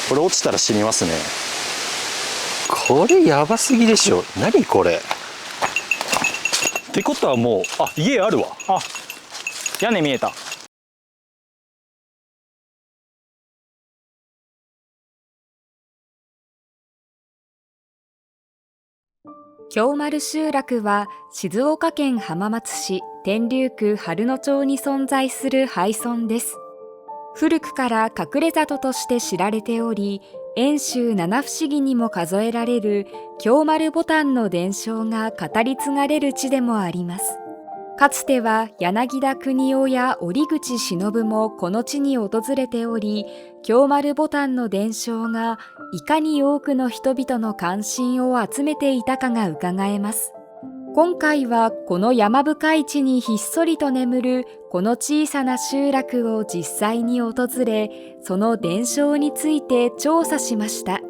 これ落ちたら死にますね。これやばすぎでしょ。何これ。ってことはもう、あ、家あるわ。あ、屋根見えた。京丸集落は静岡県浜松市天竜区春野町に存在する廃村です。古くから隠れ里として知られており、遠州七不思議にも数えられる京丸牡丹の伝承が語り継がれる地でもあります。かつては柳田国男や折口忍もこの地に訪れており、京丸牡丹の伝承がいかに多くの人々の関心を集めていたかがうかがえます。今回はこの山深い地にひっそりと眠るこの小さな集落を実際に訪れ、その伝承について調査しました。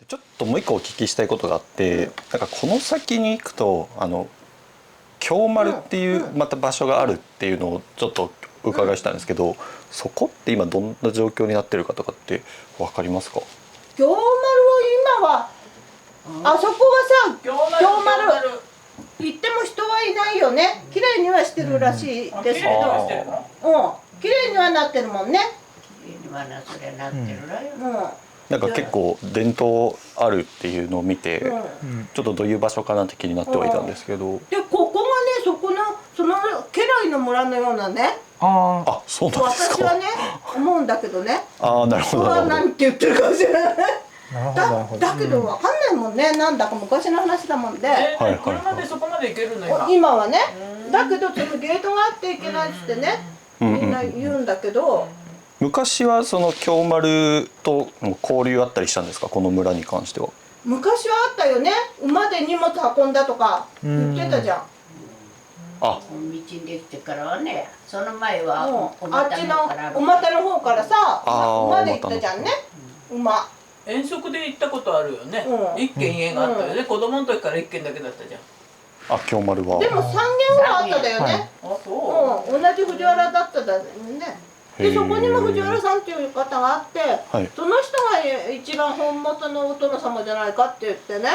ちょっともう一個お聞きしたいことがあって、なんかこの先に行くと京丸っていうまた場所があるっていうのをちょっとお伺いしたんですけど、そこって今どんな状況になってるかとかって分かりますか？京丸は今は、あそこはさ、京丸行っても人はいないよね。綺麗にはしてるらしいですけど、綺麗にはなってるもんね。綺麗にはそれなってるらよ。なんか結構伝統あるっていうのを見て、ちょっとどういう場所かなって気になってはいたんですけど、でここがね、そこのその家来の村のようなね。あ、そうなんですか。私はね思うんだけどね。ああ、なるほど。ここは何って言ってるかもしれない。だだけどわかんないもんね。なんだか昔の話だもんで。車でそこまで行けるの今。今はね。だけどそのゲートがあっていけないってね、みんな言うんだけど。昔はその京丸と交流あったりしたんですか、この村に関しては。昔はあったよね。馬で荷物運んだとか言ってたじゃん。道にできてからはね、その前はあっちのお股の方からさ、馬で行ったじゃんね。馬。遠足で行ったことあるよね。一軒家があったよね。子供の時から一軒だけだったじゃん。あ、京丸は。でも3軒ぐらいあっただよね。あ、そう。同じ藤原だっただよね。でそこにも藤原さんっていう方があって、その人が一番本元のお殿様じゃないかって言ってね、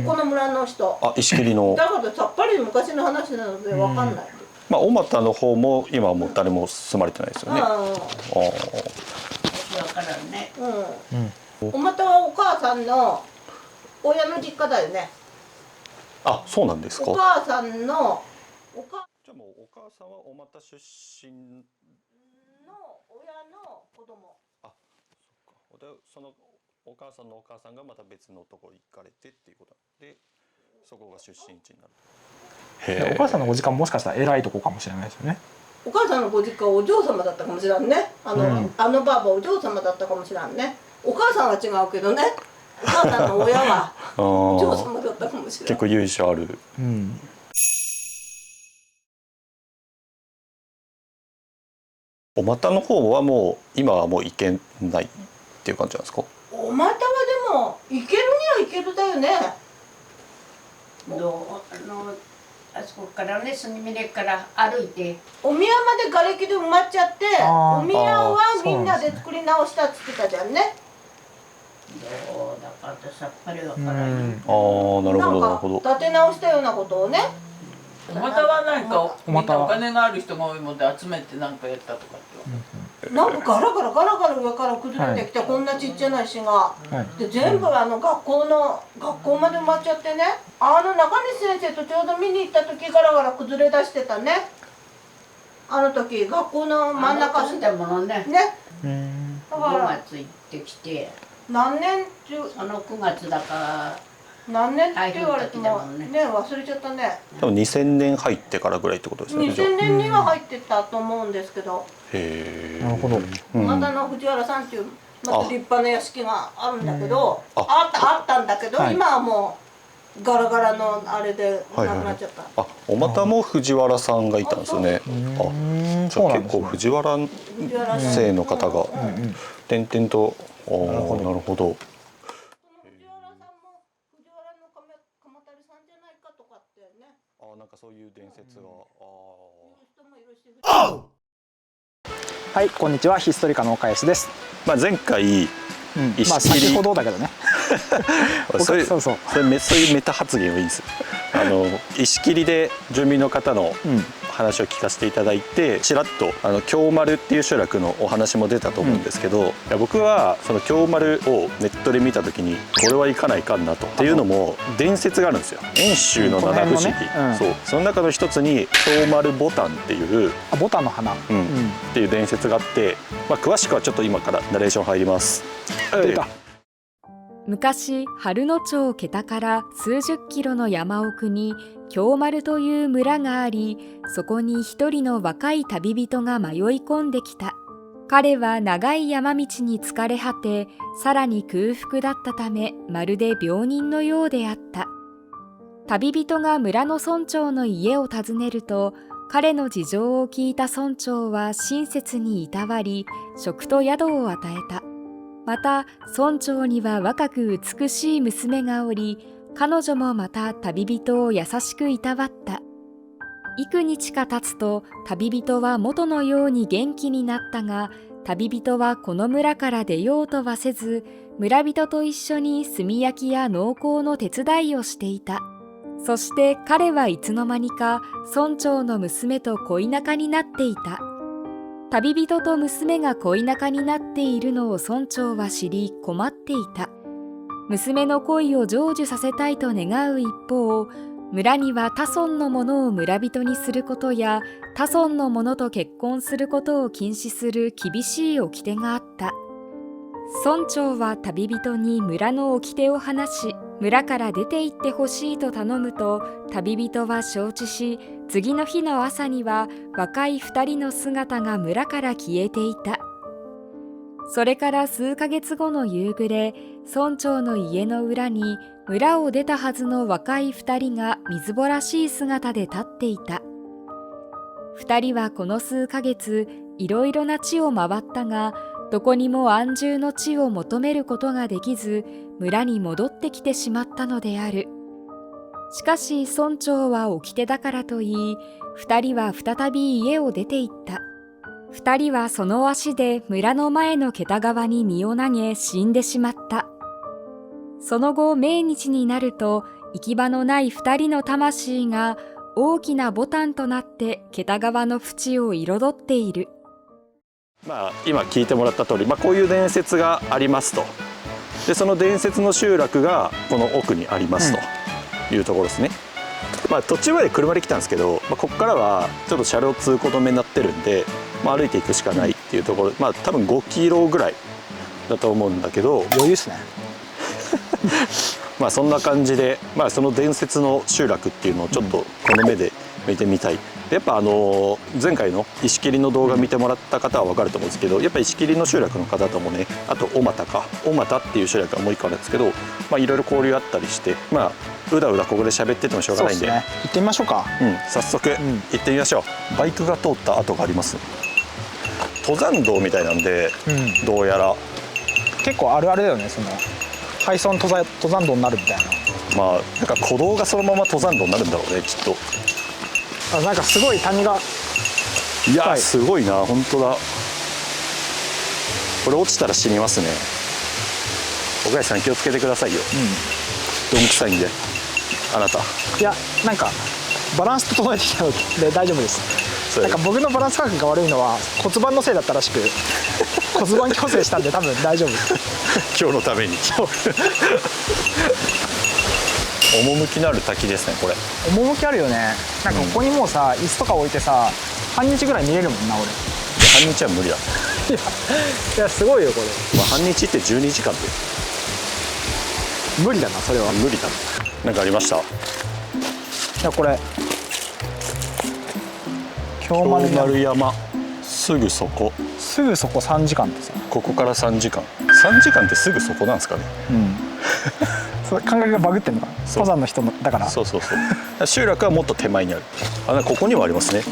ここの村の人。あ、石切りの。だからさっぱり昔の話なのでわかんない。まあ小俣の方も今はもう誰も住まれてないですよね。わからんね。小俣はお母さんの親の実家だよね。あ、そうなんですか。お母さんのじゃあもうお母さんは小俣出身の親の子供。あ、そっか。でそのお母さんのお母さんがまた別のところ行かれてっていうことで、そこが出身地になる。お母さんのご時間もしかしたら偉いとこかもしれないですよね。お母さんのご実家はお嬢様だったかもしれんね。あのばあばお嬢様だったかもしれんね。お母さんは違うけどね。お母さんの親はお嬢様だったかもしれない。結構由緒ある。小俣の方はもう今はもう行けないっていう感じなんですか。小俣はでも行けるには行けるだよね。あそこからね、杉峰から歩いてお宮まで瓦礫で埋まっちゃって、お宮はみんなで作り直したって言ってたじゃんね。どうだかってさっぱりわからん。ああ、なるほどなるほど。建て直したようなことをね。小俣はなんかみんなお金がある人が多いもんで集めてなんかやったとかって。なんかガラガラガラガラ上から崩れてきて、こんなちっちゃな石が、で全部学校まで埋まっちゃってね、中西先生とちょうど見に行った時ガラガラ崩れ出してたね。あの時学校の真ん中住んだものね。だから5月行ってきて、何年その9月だか何年って言われてもね忘れちゃったね。多分2000年入ってからぐらいってことですね。2000年には入ってたと思うんですけど。へえ。なるほど。またの藤原さんっていうまた立派な屋敷があるんだけど、あったんだけど、今はもうガラガラのあれでなくなっちゃった。あ、小俣も藤原さんがいたんですよね。あ、じゃあ結構藤原姓の方が点々と。なるほど。藤原さんも藤原の鎌足さんじゃないかとかってねあ、なんかそういう伝説が、はい、こんにちは。ヒストリカの岡安です。まあ前回まあ先ほどだけどね。そういうそうそう。そういうメタ発言はいいんですよ。石切りで住民の方の話を聞かせていただいて、ちらっと京丸っていう集落のお話も出たと思うんですけど、いや僕はその京丸をネットで見た時にこれは行かないかんなと。っていうのも伝説があるんですよ。遠州の七不思議、そうその中の一つに京丸ボタンっていうボタンの花、っていう伝説があって、まあ、詳しくはちょっと今からナレーション入ります。昔春野町桁から数十キロの山奥に京丸という村があり、そこに一人の若い旅人が迷い込んできた。彼は長い山道に疲れ果て、さらに空腹だったためまるで病人のようであった。旅人が村の村長の家を訪ねると、彼の事情を聞いた村長は親切にいたわり、食と宿を与えた。また村長には若く美しい娘がおり、彼女もまた旅人を優しくいたわった。幾日か経つと旅人は元のように元気になったが、旅人はこの村から出ようとはせず、村人と一緒に炭焼きや農耕の手伝いをしていた。そして彼はいつの間にか村長の娘と恋仲になっていた。旅人と娘が恋仲になっているのを村長は知り困っていた。娘の恋を成就させたいと願う一方、村には他村の者を村人にすることや他村の者と結婚することを禁止する厳しい掟があった。村長は旅人に村の掟を話し、村から出て行ってほしいと頼むと、旅人は承知し、次の日の朝には若い2人の姿が村から消えていた。それから数ヶ月後の夕暮れ、村長の家の裏に村を出たはずの若い2人がみずぼらしい姿で立っていた。2人はこの数ヶ月いろいろな地を回ったが、どこにも安住の地を求めることができず、村に戻ってきてしまったのである。しかし村長は掟だからといい、2人は再び家を出て行った。2人はその足で村の前の桁川に身を投げ死んでしまった。その後命日になると、行き場のない2人の魂が大きなボタンとなって桁川の淵を彩っている。まあ、今聞いてもらった通り、まあ、こういう伝説がありますと。でその伝説の集落がこの奥にありますというところですね。まあ、途中まで車で来たんですけど、まあ、ここからはちょっと車両通行止めになってるんで、まあ、歩いていくしかないっていうところ、まあ、多分5キロぐらいだと思うんだけど、余裕ですね。まあそんな感じで、まあ、その伝説の集落っていうのをちょっとこの目で見てみたい。やっぱ前回の石切りの動画見てもらった方は分かると思うんですけど、やっぱ石切りの集落の方ともね、あと小俣っていう集落がもう一個あるんですけど、まあいろいろ交流あったりして、まあうだうだここで喋っててもしょうがないんで、行ってみましょうか。早速行ってみましょう。バイクが通った跡があります。登山道みたいなんで、どうやら結構あるあるだよね。その廃村登山道になるみたいな。まあなんか古道がそのまま登山道になるんだろうね、きっと。なんかすごい谷が、いやすごいな、本当だ。これ落ちたら死にますね。岡安さん気をつけてくださいよ。どんくさいんで、あなた。いや、なんかバランス整えてきたので大丈夫です。なんか僕のバランス感覚が悪いのは骨盤のせいだったらしく、骨盤矯正したんで多分大丈夫。今日のために。趣のある滝ですね、これ。趣あるよね。なんかここにもうさ、椅子とか置いてさ、半日ぐらい見れるもんな、俺。半日は無理だ。いやすごいよこれ。まあ、半日って12時間で無理だな、それは。無理だ。なんかありました。いやこれ京丸山すぐそこ。すぐそこ3時間ってさ。ここから3時間。3時間ってすぐそこなんですかね。それ感覚がバグってんのかな。登山の人だから。そう集落はもっと手前にある。ここにもありますね。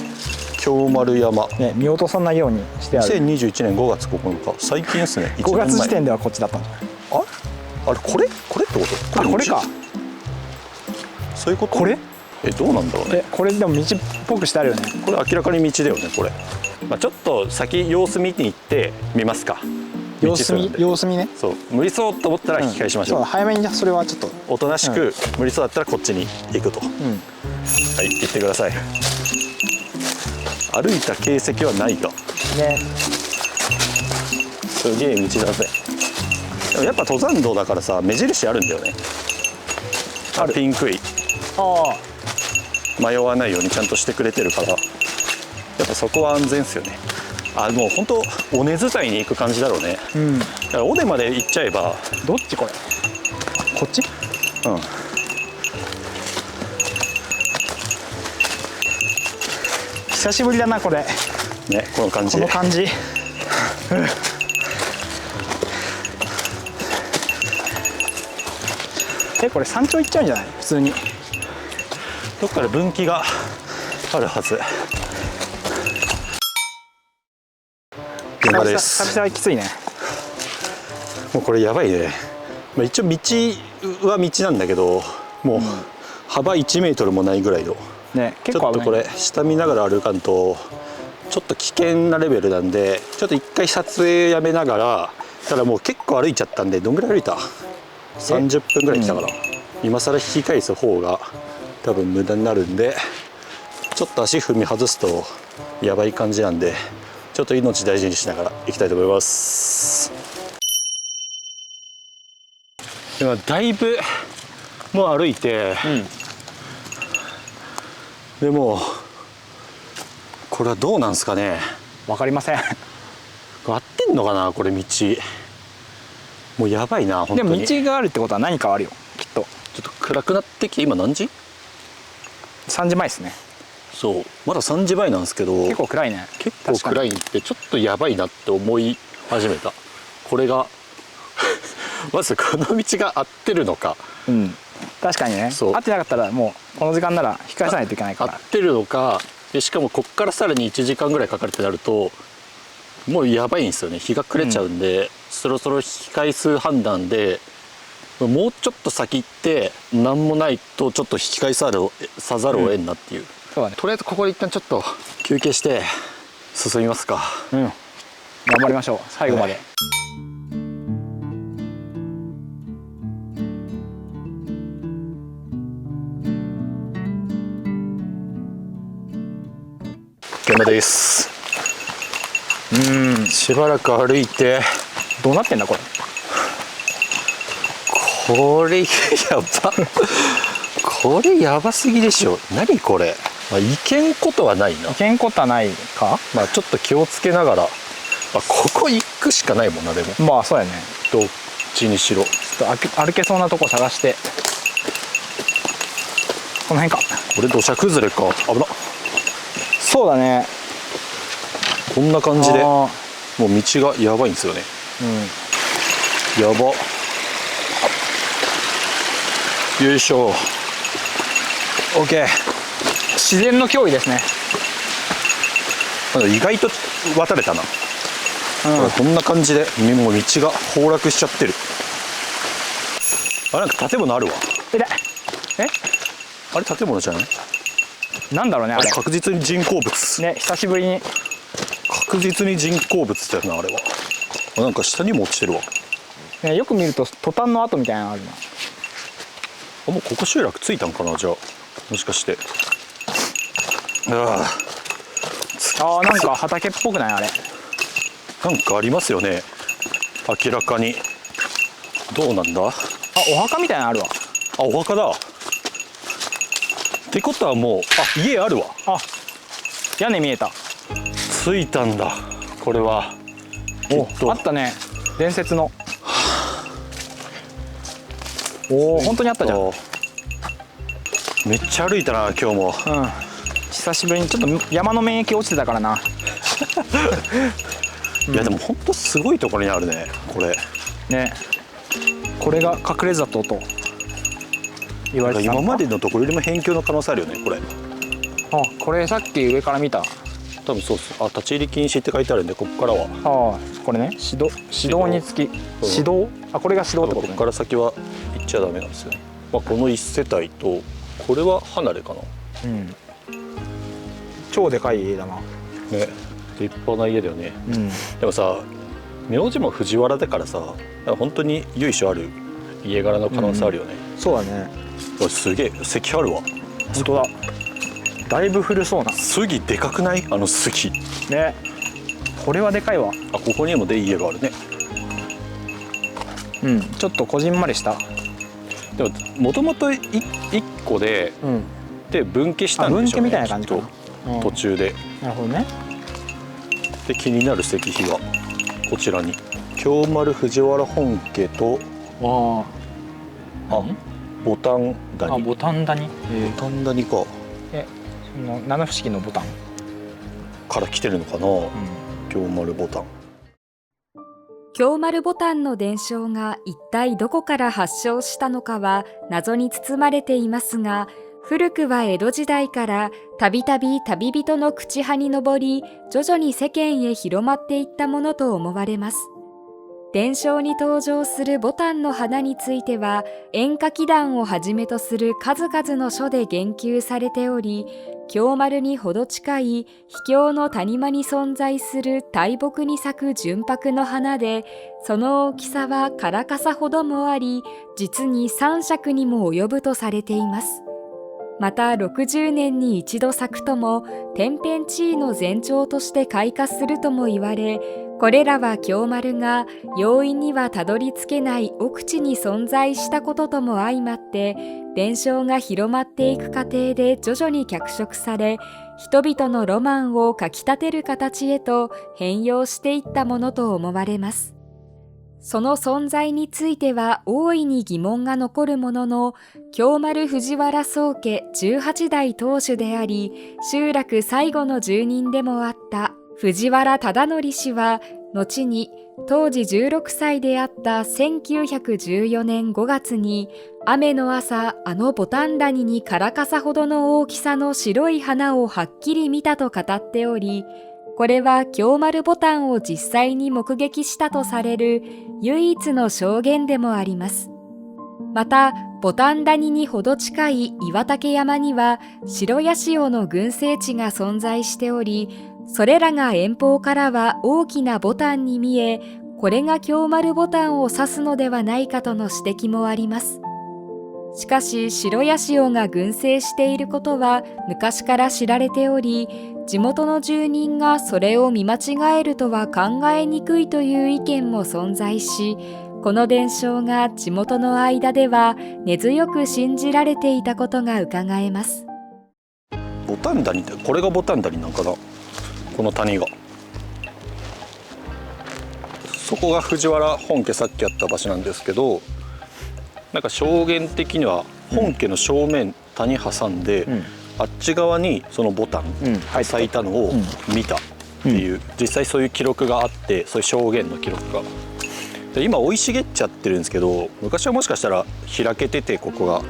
京丸山、ね、見落とさないようにしてある。2021年5月9日、最近ですね。5月時点ではこっちだったんじゃない。あれこれってこと？これか。そういうこと？これどうなんだろうね。これでも道っぽくしてあるよね。これ明らかに道だよねこれ。まあちょっと先様子見に行ってみますか。様子見ね。そう無理そうと思ったら引き返しましょう。そう早めにそれはちょっとおとなしく、無理そうだったらこっちに行くと。はい、行ってください。歩いた形跡はないが。ね。すげえ道だぜ。でもやっぱ登山道だからさ、目印あるんだよね。ピンクいあ迷わないようにちゃんとしてくれてるから、やっぱそこは安全ですよね。もう本当尾根伝いに行く感じだろうね。だから尾根まで行っちゃえば。どっちこれ？こっち？久しぶりだなこれ。ね、この感じ。この感じ。これ山頂行っちゃうんじゃない？普通に。どっかで分岐があるはず。現場です。久々はきついね。もうこれやばいね。一応道は道なんだけど、もう幅1メートルもないぐらいの。ね、結ちょっとこれ下見ながら歩かんとちょっと危険なレベルなんで、ちょっと一回撮影やめながら。ただもう結構歩いちゃったんで、どんぐらい歩いた？30分ぐらい来たから、今更引き返す方が多分無駄になるんで、ちょっと足踏み外すとやばい感じなんで、ちょっと命大事にしながら行きたいと思います。今だいぶもう歩いて、でもこれはどうなんすかね。わかりません。合ってんのかなこれ道。もうやばいな本当に。でも道があるってことは何かあるよきっと。ちょっと暗くなってきて、今何時3時前ですね。そうまだ3時前なんですけど、結構暗いね。結構暗いんでちょっとやばいなって思い始めた。これがまずこの道が合ってるのか。確かにね。そう合ってなかったらもうこの時間なら引き返さないといけないから。合ってるのかで、しかもこっからさらに1時間ぐらいかかるってなるともうやばいんですよね。日が暮れちゃうんで、そろそろ引き返す判断で、もうちょっと先行って何もないとちょっと引き返さざるを得んなっていう。そうだね。とりあえずここで一旦ちょっと休憩して進みますか。頑張りましょう最後まで。現場です。しばらく歩いて。どうなってんだこれ。これやばこれやばすぎでしょ。何これ。いけんことはないな。いけんことはないか。ちょっと気をつけながら、ここ行くしかないもんな。でもまあそうやね。どっちにしろちょっと歩けそうなとこ探して。この辺か。これ土砂崩れか。危な。そうだね。こんな感じでもう道がやばいんですよね。やば。よいしょ。 OK。 自然の脅威ですね。意外と渡れたな。こんな感じでもう道が崩落しちゃってる。なんか建物あるわ。あれ建物じゃない？なんだろうねあれ。確実に人工物ね。久しぶりに。確実に人工物だよなあれは。なんか下にも落ちてるわ。ね、よく見るとトタンの跡みたいなのあるな。もうここ集落着いたんかな。じゃあもしかして。なんか畑っぽくないあれ。なんかありますよね明らかに。どうなんだ。お墓みたいなのあるわ。お墓だ。ってことはもう家あるわ。屋根見えた。着いたんだこれは。あったね伝説の。本当にあったじゃん。めっちゃ歩いたな今日も。久しぶりに。ちょっと山の免疫落ちてたからな。いやでも本当すごいところにあるねこれね。これが隠れ里と言われてた。今までのところよりも辺境の可能性あるよねこれ。これさっき上から見た。多分そうっす。立ち入り禁止って書いてあるんで、ここからはこれね、指導につき指導。これが指導ってことね。ここから先は行っちゃダメなんですよね。この1世帯とこれは離れかな。うん、超でかい家だな。ね、立派な家だよね。うん、でもさ、名字も藤原だからさ、本当に由緒ある家柄の可能性あるよね。そうだね。すげえ石あるわ。本当だ。だいぶ古そうな。杉でかくない？あの杉。ね。これはでかいわ。あ、ここにも家があるね。うん、ちょっとこじんまりした。でももともと一個で、うん、で分家したんでしょうね。分家みたいな感じかな。うん、途中で。なるほどね。で気になる石碑がこちらに京丸藤原本家と、わあ、ボタン谷。あ、ボタン谷。ボタン谷か。その七不思議のボタンから来てるのかな。京丸ボタン。京丸ボタンの伝承が一体どこから発祥したのかは謎に包まれていますが、古くは江戸時代からたびたび旅人の口派に上り、徐々に世間へ広まっていったものと思われます。伝承に登場するボタンの花については、演歌祈願をはじめとする数々の書で言及されており、京丸にほど近い秘境の谷間に存在する大木に咲く純白の花で、その大きさは唐笠ほどもあり、実に3尺にも及ぶとされています。また60年に一度咲くとも、天変地異の前兆として開花するとも言われ、これらは京丸が容易にはたどり着けない奥地に存在したこととも相まって、伝承が広まっていく過程で徐々に脚色され、人々のロマンをかきたてる形へと変容していったものと思われます。その存在については大いに疑問が残るものの、京丸藤原宗家18代当主であり、集落最後の住人でもあった藤原忠則氏は、後に当時16歳であった1914年5月に、雨の朝、あのボタン谷に唐笠ほどの大きさの白い花をはっきり見たと語っており、これは京丸ボタンを実際に目撃したとされる唯一の証言でもあります。また、ボタン谷にほど近い岩岳山には白ヤシオの群生地が存在しており、それらが遠方からは大きなボタンに見え、これが京丸ボタンを指すのではないかとの指摘もあります。しかし、白ヤシオが群生していることは昔から知られており、地元の住人がそれを見間違えるとは考えにくいという意見も存在し、この伝承が地元の間では根強く信じられていたことがうかがえます。ボタン谷って、これがボタン谷なんかな。この谷が、そこが藤原本家さっきあった場所なんですけど、なんか証言的には本家の正面谷挟んで、あっち側にそのボタン咲いたのを見たっていう、実際そういう記録があって、そういう証言の記録がで、今生い茂っちゃってるんですけど、昔はもしかしたら開けててここが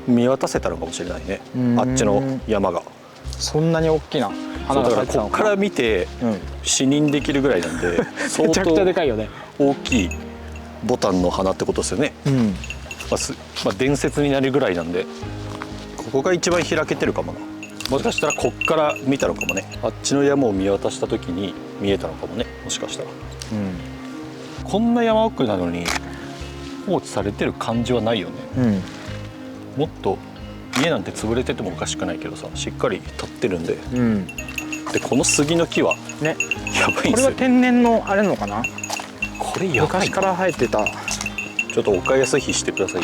見渡せたのかもしれないね。あっちの山がそんなに大きな花が咲いてたのか。ここから見て視認できるぐらいなんで、相めちゃくちゃでかいよね。当大きいボタンの花ってことですよね。まあ伝説になるぐらいなんで、ここが一番開けてるかもな。もしかしたらこっから見たのかもね。あっちの山を見渡した時に見えたのかもね、もしかしたら。こんな山奥なのに放置されてる感じはないよね。もっと家なんて潰れててもおかしくないけどさ、しっかり立ってるんで。でこの杉の木はね、やばいんですよ。これは天然のあれなのかな。これやばい。昔から生えてた。ちょっとお買いやすい日してください。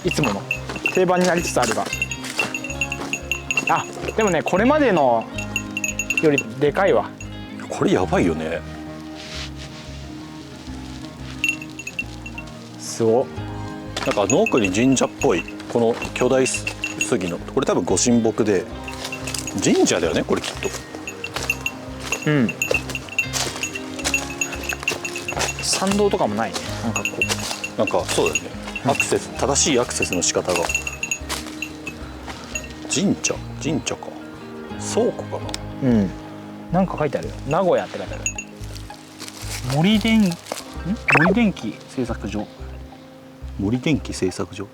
いつもの定番になりつつあるが、あ、でもね、これまでのよりでかいわ。これやばいよね。すご。なんか農家に神社っぽいこの巨大杉の、これ多分ご神木で神社だよね、これきっと。参道とかもないね。なんかこう、なんかそうだよね、アクセス、正しいアクセスの仕方が。神社か、倉庫かな。なんか書いてあるよ。名古屋って書いてある。森電気製作所。森電機製作所。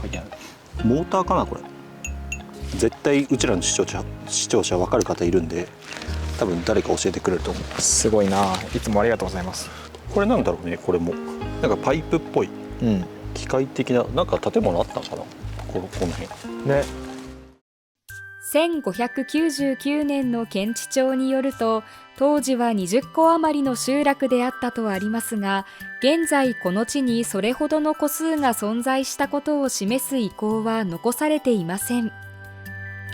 書いてある。モーターかなこれ。絶対うちらの視聴者分かる方いるんで、多分誰か教えてくれると思う。すごいな、いつもありがとうございます。これなんだろうね。これもなんかパイプっぽい、機械的ななんか建物あったのかな、この辺ね。1599年の検地帳によると、当時は20戸余りの集落であったとありますが、現在この地にそれほどの戸数が存在したことを示す遺構は残されていません。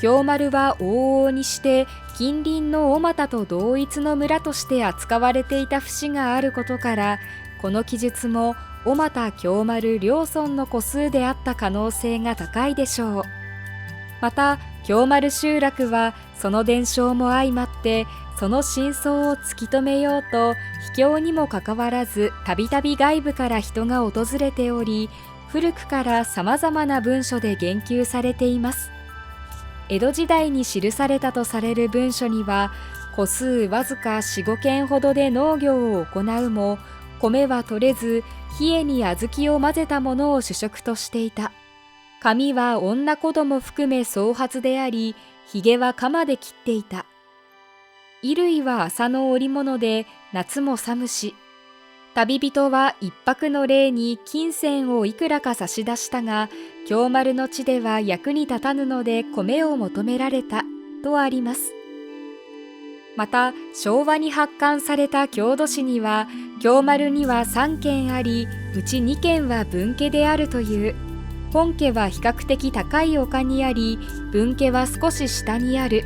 京丸は往々にして近隣の小俣と同一の村として扱われていた節があることから、この記述も小俣京丸両村の戸数であった可能性が高いでしょう。また京丸集落はその伝承も相まってその真相を突き止めようと、秘境にもかかわらずたびたび外部から人が訪れており、古くからさまざまな文書で言及されています。江戸時代に記されたとされる文書には、戸数わずか 4,5 軒ほどで農業を行うも、米は取れず冷えに小豆を混ぜたものを主食としていた。髪は女子供含め総髪であり、髭は鎌で切っていた。衣類は麻の織物で夏も寒し、旅人は一泊の礼に金銭をいくらか差し出したが、京丸の地では役に立たぬので米を求められたとあります。また昭和に発刊された郷土史には、京丸には3軒あり、うち2軒は分家であるという。本家は比較的高い丘にあり、分家は少し下にある。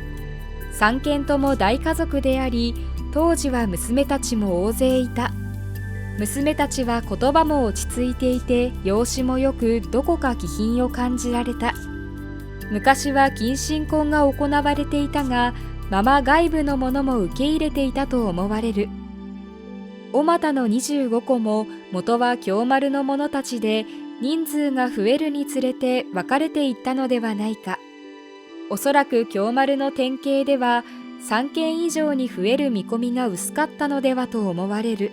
3軒とも大家族であり、当時は娘たちも大勢いた。娘たちは言葉も落ち着いていて、容姿もよくどこか気品を感じられた。昔は近親婚が行われていたが、まま外部のものも受け入れていたと思われる。小俣の25戸も元は京丸の者たちで、人数が増えるにつれて分かれていったのではないか。おそらく京丸の典型では3軒以上に増える見込みが薄かったのではと思われる。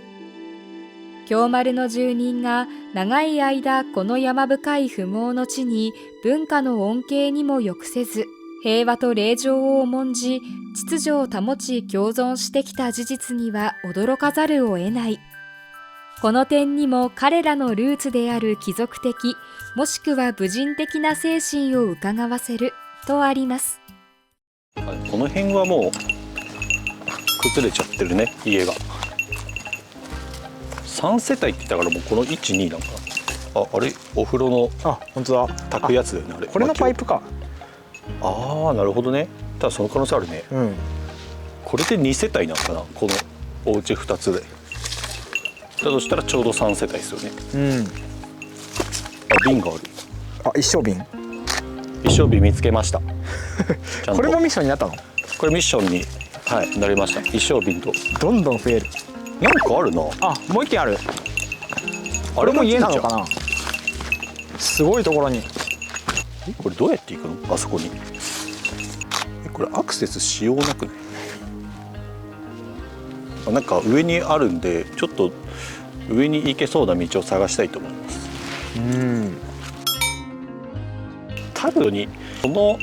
京丸の住人が長い間この山深い不毛の地に文化の恩恵にも良くせず、平和と礼状を重んじ秩序を保ち共存してきた事実には驚かざるを得ない。この点にも彼らのルーツである貴族的もしくは武人的な精神を伺わせるとあります。この辺はもう崩れちゃってるね、家が。3世帯って言ったからもうこの 1,2 なんかな。あれお風呂の本当だ、炊くやつだよね。あれこれのパイプか。ああなるほどね。ただその可能性あるね。これで2世帯なのかな、このお家2つで。だとしたらちょうど3世帯ですよね。瓶がある。一升瓶。一升瓶見つけました。これもミッションになったの？これミッションに、なりました。一升瓶とどんどん増える。なんかあるな。もう一軒ある。あれも家なのかな。すごいところに。これどうやって行くの、あそこに。これアクセスしようなくない？なんか上にあるんで、ちょっと上に行けそうな道を探したいと思います。多分にこの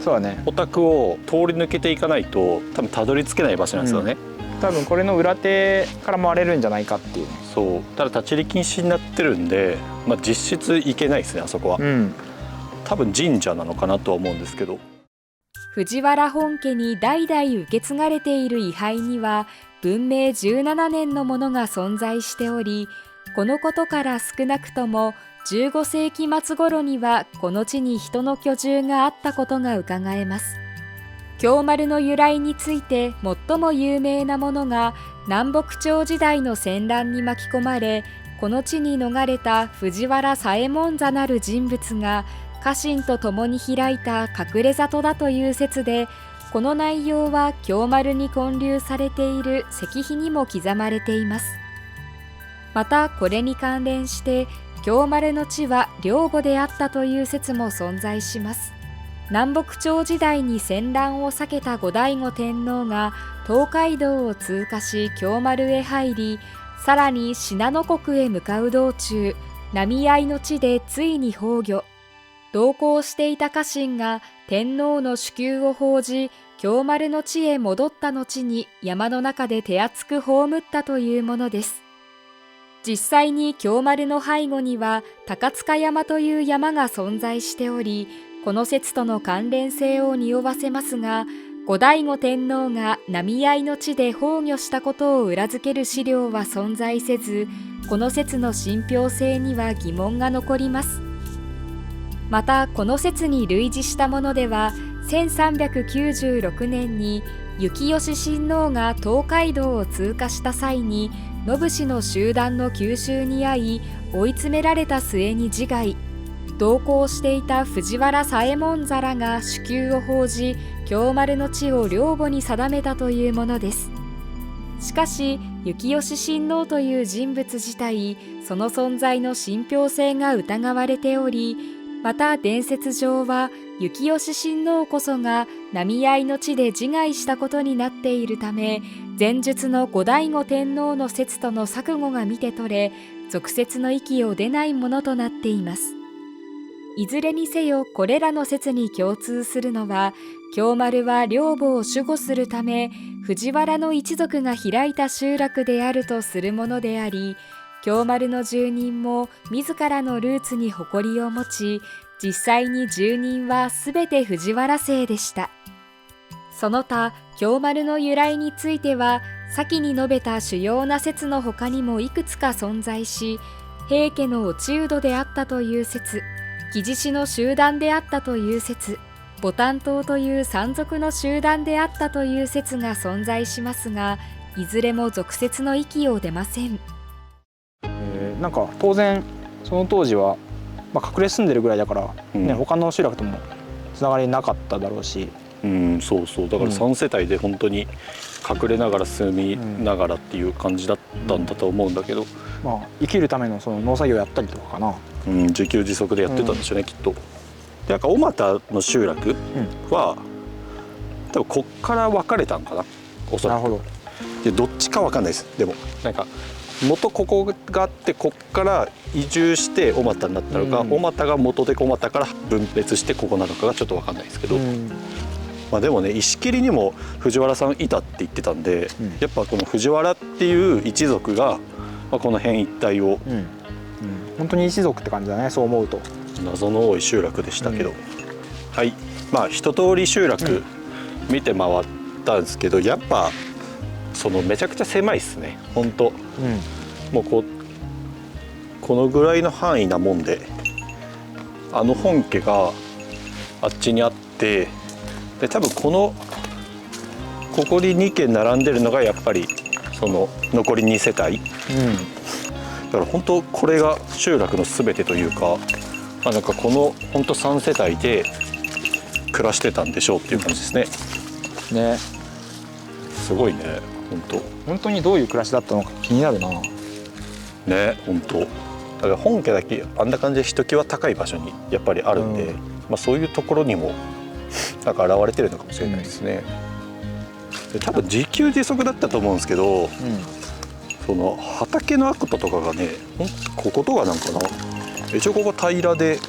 そうだね、お宅を通り抜けていかないと多分たどり着けない場所なんですよね。多分これの裏手から回れるんじゃないかっていう。そう、ただ立ち入り禁止になってるんで、実質行けないですね、あそこは。多分神社なのかなとは思うんですけど。藤原本家に代々受け継がれている位牌には文明17年のものが存在しており、このことから少なくとも15世紀末頃にはこの地に人の居住があったことがうかがえます。京丸の由来について最も有名なものが、南北朝時代の戦乱に巻き込まれこの地に逃れた藤原左衛門座なる人物が家臣と共に開いた隠れ里だという説で、この内容は京丸に建立されている石碑にも刻まれています。またこれに関連して京丸の地は領母であったという説も存在します。南北朝時代に戦乱を避けた後醍醐天皇が東海道を通過し京丸へ入り、さらに信濃国へ向かう道中、浪合の地でついに崩御、同行していた家臣が天皇の首級を報じ、京丸の地へ戻った後に山の中で手厚く葬ったというものです。実際に京丸の背後には高塚山という山が存在しており、この説との関連性を匂わせますが、後醍醐天皇が浪合の地で崩御したことを裏付ける資料は存在せず、この説の信憑性には疑問が残ります。またこの説に類似したものでは、1396年に幸義親王が東海道を通過した際に信氏の集団の急襲に遭い、追い詰められた末に自害。同行していた藤原左衛門座らが首級を報じ、京丸の地を領母に定めたというものです。しかし幸義親王という人物自体、その存在の信憑性が疑われており、また伝説上は幸義親王こそが浪合の地で自害したことになっているため、前述の後醍醐天皇の説との錯誤が見て取れ、俗説の域を出ないものとなっています。いずれにせよこれらの説に共通するのは、京丸は領母を守護するため藤原の一族が開いた集落であるとするものであり、京丸の住人も自らのルーツに誇りを持ち、実際に住人はすべて藤原姓でした。その他京丸の由来については、先に述べた主要な説の他にもいくつか存在し、平家の落人であったという説、木地師の集団であったという説、牡丹島という山賊の集団であったという説が存在しますが、いずれも俗説の域を出ません。なんか当然その当時は、隠れ住んでるぐらいだから、他の集落ともつながりなかっただろうし、そうそう、だから3世帯で本当に隠れながら住みながらっていう感じだったんだと思うんだけど、生きるためのその農作業やったりとかかな、自給自足でやってたんでしょうね、きっと。でなんか小俣の集落は、多分こっから分かれたんかな、おそらく。なるほど。でどっちか分かんないです。でもなんか元ここがあって、こっから移住して小俣になったのか、小俣が元で小俣から分別してここなのかがちょっと分かんないですけど、でもね、石切にも藤原さんいたって言ってたんで、やっぱこの藤原っていう一族が、この辺一帯を、本当に一族って感じだね、そう思うと。謎の多い集落でしたけど、はい、一通り集落見て回ったんですけど、やっぱそのめちゃくちゃ狭いっすね、本当。もうこのぐらいの範囲なもんで、本家があっちにあって、で多分ここに2軒並んでるのがやっぱりその残り2世帯、だから本当これが集落の全てというか、なんかこの本当3世帯で暮らしてたんでしょうっていう感じですね。ね、すごいね、本当にどういう暮らしだったのか気になるな。ね、本当。だから本家だけあんな感じでひときわ高い場所にやっぱりあるんで、そういうところにもなんか現れてるのかもしれないですね。で多分自給自足だったと思うんですけど、その畑のアクトとかがね、こことかなんかな、一応ここ平らで、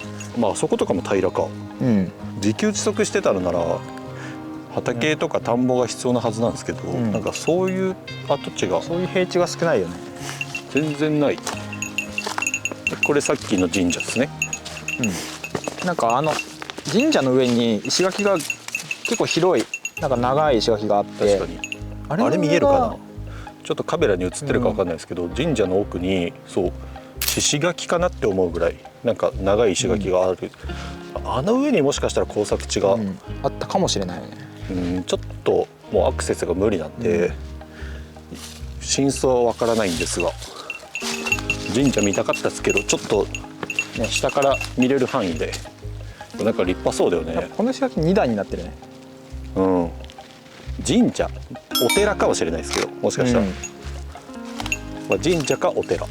そことかも平らか、自給自足してたのなら畑とか田んぼが必要なはずなんですけど、なんかそういう跡地が、そういう平地が少ないよね。全然ない。これさっきの神社ですね。なんか神社の上に石垣が結構広い、なんか長い石垣があって、確かにあれ見えるかな、ちょっとカメラに映ってるかわかんないですけど、神社の奥にそう獅子垣かなって思うぐらいなんか長い石垣がある、あの上にもしかしたら耕作地が、あったかもしれないよね。ちょっともうアクセスが無理なんで、真相はわからないんですが、神社見たかったですけど、ちょっと、下から見れる範囲でなんか立派そうだよね。この石垣2段になってるね。神社、お寺かもしれないですけど、もしかしたら、神社かお寺。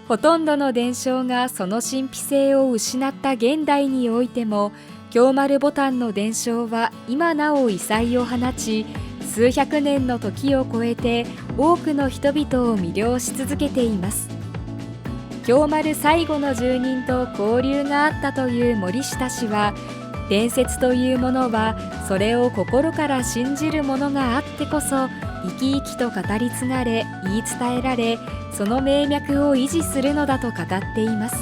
ほとんどの伝承がその神秘性を失った現代においても、京丸牡丹の伝承は今なお異彩を放ち、数百年の時を超えて多くの人々を魅了し続けています。京丸最後の住人と交流があったという森下氏は、伝説というものはそれを心から信じるものがあってこそ生き生きと語り継がれ言い伝えられ、その名脈を維持するのだと語っています。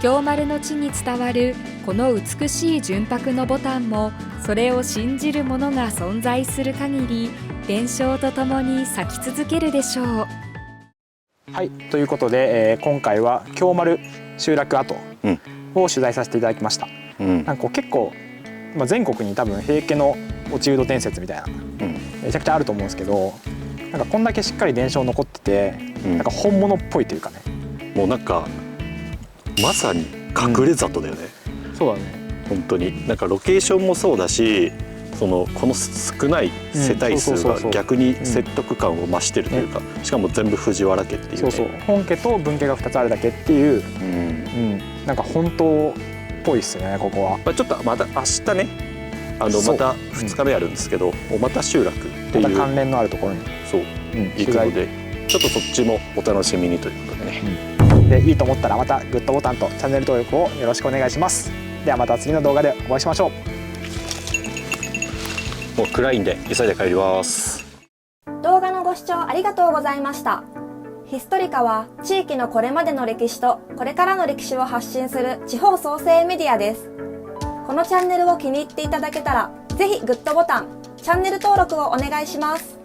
京丸の地に伝わるこの美しい純白のボタンも、それを信じる者が存在する限り伝承とともに咲き続けるでしょう。はい、ということで、今回は京丸集落跡を取材させていただきました。なんかこう結構、全国に多分平家の落人伝説みたいな、めちゃくちゃあると思うんですけど、なんかこんだけしっかり伝承残ってて、なんか本物っぽいというかね。もうなんかまさに隠れ里だよね。そうだね。本当になんかロケーションもそうだし、この少ない世帯数が逆に説得感を増してるというか、しかも全部藤原家っていうね。そうそう、本家と分家が2つあるだけっていう、なんか本当っぽいっすね、ここは。ちょっとまた明日ね、また2日目あるんですけど、小俣集落っていうまた関連のあるところにそう行くので、ちょっとそっちもお楽しみにということでね。でいいと思ったらまたグッドボタンとチャンネル登録をよろしくお願いします。ではまた次の動画でお会いしましょう。もう暗いんで急いで帰ります。動画のご視聴ありがとうございました。ヒストリカは地域のこれまでの歴史とこれからの歴史を発信する地方創生メディアです。このチャンネルを気に入っていただけたら、ぜひグッドボタン、チャンネル登録をお願いします。